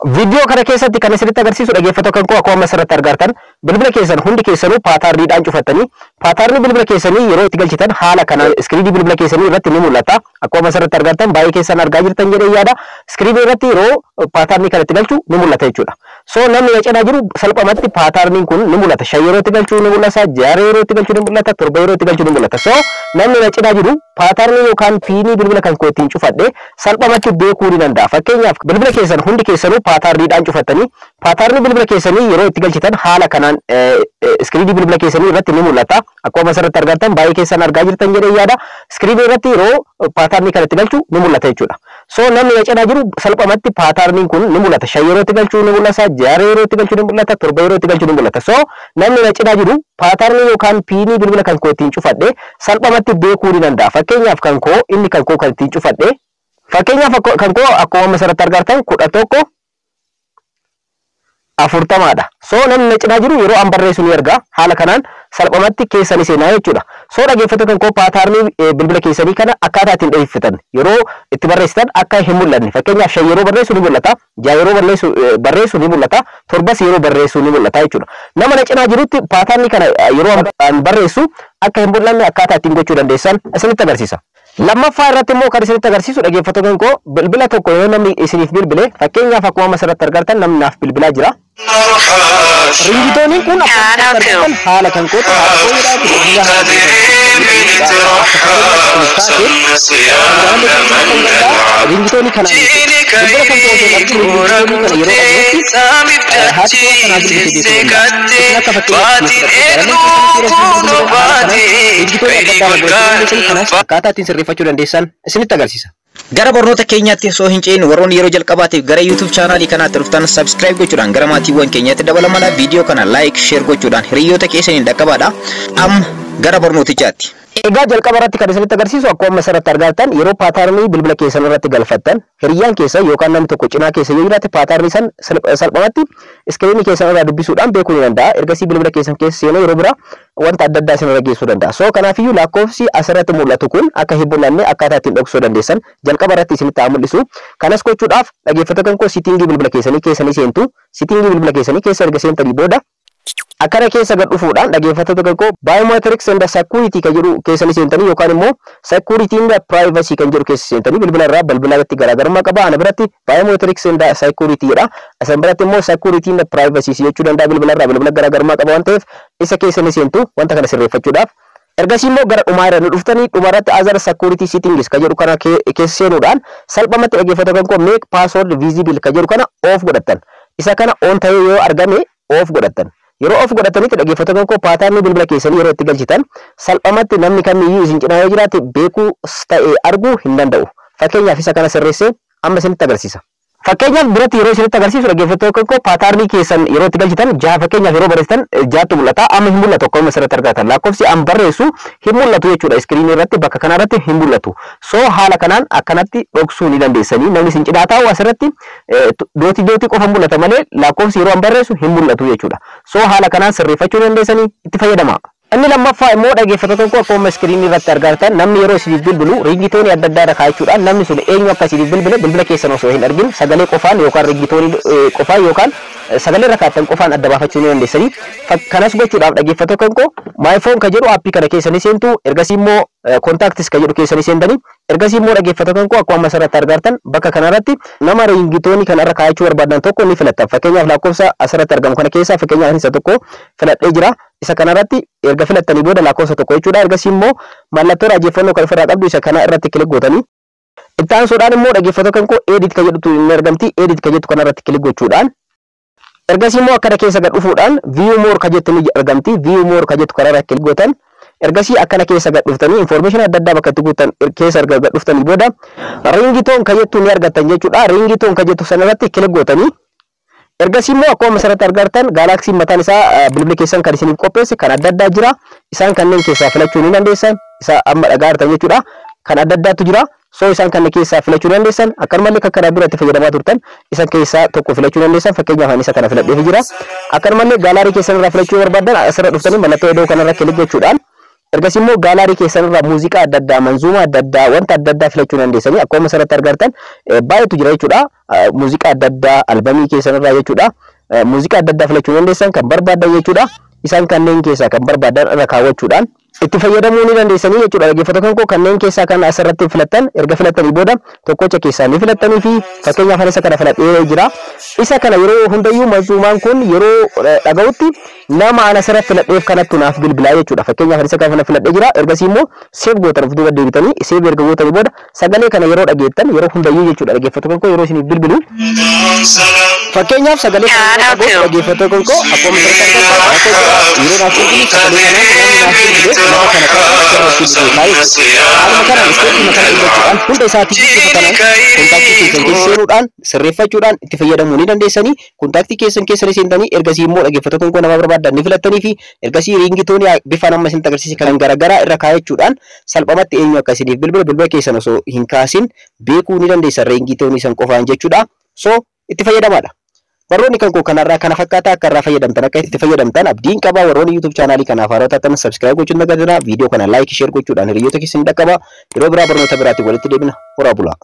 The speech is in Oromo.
Video kana keessatti kan isinitti agarsiisu dhaggeeffattoota kan akkuma asirratti argartan bilbila keessan hundi keessanuu paataarniidhaan cufattanii paataarni bilbila keessanii yeroo itti galchitan haala kana iskiriinii bilbila keessanii irratti ni mul'ata. Akkuma asirratti argartan baay'ee keessan argaa jirtan jedhee yaada. Iskiriinii irratti yeroo paataarnii kana itti galchu ni mul'ata jechuudha. So namni cinaa jiru salphumatti paataarniin kun ni mul'ata. 5 yeroo itti galchuu ni mul'ata, 6 yeroo itti galchuu ni mul'ata, 7 yeroo itti galchuu ni mul'ata. So namni cinaa jiru paataarnii yookaan piinii bilbila kan koo ittiin cufadhe salphumatti beekuu ni danda'a. Fakkeenyaaf bilbila keessan hundi keessanuu paataarniidhaan cufattanii paataarni bilbila keessanii yeroo itti galchitan haala kanaan iskiriinii bilbila keessanii irratti ni mul'ata. Akkuma asirratti argartan baay'ee keessan argaa jirtan jedhee yaada. Iskiriinii irratti yeroo paataarnii kana itti galchu ni mul'ata jechuudha. So namni cinaa jiru salphumatti paataarniin kun ni mul'ata. 5 yeroo itti galchuu ni mul'ata, 6 yeroo itti galchuu ni mul'ata, 7 yeroo itti galchuu ni mul'ata. So namni cinaa jiru paataarni yookaan piinii bilbila kan koo ittiin cufadhe salphumatti beekuu ni danda'a. Fakkeenyaaf kan koo inni kan koo kan ittiin cufadhe fakkeenyaaf kan koo akkuma asirratti argartan 11 40 dha. So namni cinaa jiru yeroo an barreessu ni arga. Haala kanaan salphumatti keessanii seenaa jechuudha. So dhaggeeffattoota kan koo paataarni bilbila keessanii kana akkaataa ittiin dheeffatan yeroo itti barreessitan akka hin mul'anne. Fakkeenyaaf 5 yeroo barreessu ni mul'ata, 6 yeroo barreessu ni mul'ata, 7 yeroo barreessu ni mul'ata jechuudha. Nama cinaa jirutti paataarni kana yeroo an barreessu akka hin mul'anne akkaataa ittiin gochuu dandeessan isinitti agarsiisa. Lammaffaa irratti immoo kan isinitti agarsiisu dhaggeeffattoota koo bilbila tokko yoo namni isiniif bilbile fakkeenyaaf akkuma asirratti argartan namni naaf bilbilaa jira. Ringitooniin kun haala kan kootu ringitoonii kana akkaataa ittiin sirreeffachuu dandeessan isinitti agarsiisa. Gara barnoota keenyaatti osoo hin ceenu warroonni yeroo jalqabaatiif gara YouTube channel kanaatti dhuftan subscribe gochuudhaan gara maatiiwwan keenyaatti dabalamana viidiyoo kana like share gochuudhaan hiriyoota keessaniin dhaqqabaadha. Gara barnootichaatti. Egaa jalqaba irratti kan isinitti agarsiisu akkuma asirratti argartan yeroo paataarnii bilbila keessan irratti galfattan hiriyyaan keessa yookaan namni tokko cinaa keessa yoo jiraate paataarnii san salphumatti iskiriinii keessan irraa dubbisuudhaan beekuu ni danda'a. Ergasii bilbila keessan keessa seenee yeroo bira wanta adda addaa isinirra geessuu danda'a. So kanaafiyyuu lakkoofsi asirratti mul'atu kun akka hin mul'anne akkaataa ittiin dhoksuu dandeessan jalqaba irratti isinitti haa mul'isu. Kanas gochuudhaaf dhaggeeffattoota koo sitingii bilbila keessanii seentu. Sitingii bilbila keessanii keessa erga seentanii booda akkana keessa gad dhufuudhaan dhaggeeffattoota koo biometrics and security kan jedhu keessa seentanii yookaan immoo security and privacy kan jedhu keessa seentanii bilbila irraa bilbilatti garaagarummaa qaba. Ana biratti biometrics and security jedha. Asan biratti immoo security and privacy jechuu danda'a. Bilbila irraa bilbila garaagarummaa qaba waan ta'eef isa keessa seentu wanta kana sirreeffachuudhaaf. Ergasii immoo gara dhumaa irra nu dhuftanii dhumarratti other security settings kan jedhu kana keessa seenuudhaan salphumatti dhaggeeffattoota koo make password visible kan jedhu kana off godhattan. Isa kana on ta'ee yoo argame off godhattan. Yeroo of godhatanitti dhaggeeffattoota koo paataarni bilbila keessanii yeroo itti galchitan salphumatti namni kamiyyuu isin cinaa yoo jiraate beekuu ta'ee arguu hin danda'u. Fakkeenyaaf isa kana sirreessee amma isinitti agarsiisa. Fakkeenyaaf biratti yeroo isinitti agarsiisu dhaggeeffattoota koo paataarni keessan yeroo itti galchitan jaha fakkeenyaaf yeroo barreessitan jaatu mul'ata. Amma hin mul'atu akkuma asirratti argatan. Lakkoofsi an barreessu hin mul'atu jechuudha. Iskiriinii irratti bakka kana irratti hin mul'atu. So haala kanaan akkanatti dhoksuu ni dandeessanii. Namni isin cinaa taa'u asirratti dootii qofa mul'ata malee lakkoofsi yeroo an barreessu hin mul'atu jechuudha. So haala kanaan sirreeffachuu dandeessanii itti fayyadama. Inni lammaffaa immoo dhaggeeffattoota koo akkuma iskiriinii irratti argartan namni yeroo isiniif bilbilu ringitoonii adda addaa irra kaa'achuudhaan namni sun eenyu akka isiniif bilbila keessan osoo hin argin sagalee qofaan yookaan ringitoonii qofaan yookaan sagalee irra kaa'atan qofaan adda baafachuu ni dandeessanii. Kanas gochuudhaaf dhaggeeffattoota koo my phone kan jedhu aappii kana keessanii seentu. Ergasii immoo contacts kan jedhu keessanii seentanii. Ergasii immoo dhaggeeffattoota koo akkuma asirratti argartan bakka kanarratti nama ringitoonii kana irra kaa'achuu barbaadan tokko ni filattan. Fakkeenyaaf lakkoofsa asirratti argamu kana keessaa fakkeenyaaf isa tokko filadhee jira. Isa kanarratti erga filattanii booda lakkoofsa tokko jechuudha. Ergasii immoo mallattoo raajeffannoo kan ofirraa qabdu isa kana irratti kilik gootanii. Itti aansuudhaan immoo dhaggeeffattoota koo edit kan jedhutu ni argamti. Edit kan jettu kanarratti kilik gochuudhaan. Ergasii immoo akkana keessa gad dhufuudhaan view more kan jettu ni argamti. View more kan jettu kanarratti kilik gootan. Ergasii akkana keessa gad dhuftanii information adda addaa bakka itti guutan keessa erga gad dhuftanii booda ringtone kan jettu ni argattan jechuudha. Ringtone kan jettu sanarratti kilik gootanii. Ergasii immoo akkuma asirratti argartan Galaxy mataan isaa bilbila keessan kan isiniif qopheesse kan adda addaa jira. Isaan kanneen keessaa filachuu ni dandeessan. Isa amma dhagaa jirtan jechuudha. Kan adda addaatu jira. So isaan kanneen keessaa filachuu dandeessan. Akkanumallee kan kana biratti fayyadamaa turtan isaan keessaa tokko filachuu dandeessan. Fakkeenyaaf ani isa kana filadhee jira. Akkanumallee gaalaarii keessan irraa filachuu barbaadan asirra dhuftanii mallattoo iddoo kanarra kilik gochuudhaan ergasii immoo gaalaarii keessan irraa muuziqaa adda addaa manzuuma adda addaa wanta adda addaa filachuu dandeessanii akkuma asirratti argartan baay'eetu jira jechuudha muuziqaa adda addaa albamii keessan irraa jechuudha muuziqaa adda addaa filachuu dandeessan kan barbaadan jechuudha isaan kanneen keessaa kan barbaadan irra kaawwachuudhaan itti fayyadamuu ni dandeessanii jechuudha dhaggeeffattoota koo kanneen keessaa kan asirratti filattan erga filattanii booda tokkocha keessaa ni filattanii fi fakkeenyaaf isa kana filadhee jira isa kana yeroo hundayyuu manzuumaan kun yeroo dhaga'utti nama ana asirratti filadheef kanattu naaf bilbilaa jechuudha fakkeenyaaf isa kana filadhee jira ergasii immoo seef gootan of duuba deebitanii seef erga gootanii booda sagalee kana yeroo dhageettan yeroo hundayyuu jechuudha dhaggeeffattoota koo yeroo isiniif bilbilu fakkeenyaaf sagalee kana dhaggeeffattoota koo akkuma yeroo naaf bilbilu sagalee kana hunda isaatii seenuudhaan sirreeffachuudhaan itti fayyadamuu ni dandeessanii kontaaktii keessan keessa seentanii ergasii immoo dhaggeeffattoota koo nama barbaadan ni filattanii fi ergasii riingitoonii bifa nama isin agarsiise kan garagaraa irra kaayachuudhaan salphamatti eenyu akka isiniif bilbila keessan osoo hin kaasin beekuu ni dandeessan riingitoonii san qofaan jechuudha so itti fayyadamaadha. Warroonni kan koo kanarraa kana fakkaata akka irraa fayyadamtan akka itti fayyadamtan abdiin qaba warroonni YouTube channelii kanaaf haaraa taatan subscribe gochuun nagadina video kana like share gochuudhaan hiriyoota keessan dhaqqaba yeroo biraa barnoota biraatti walitti deebina horaa bulaa.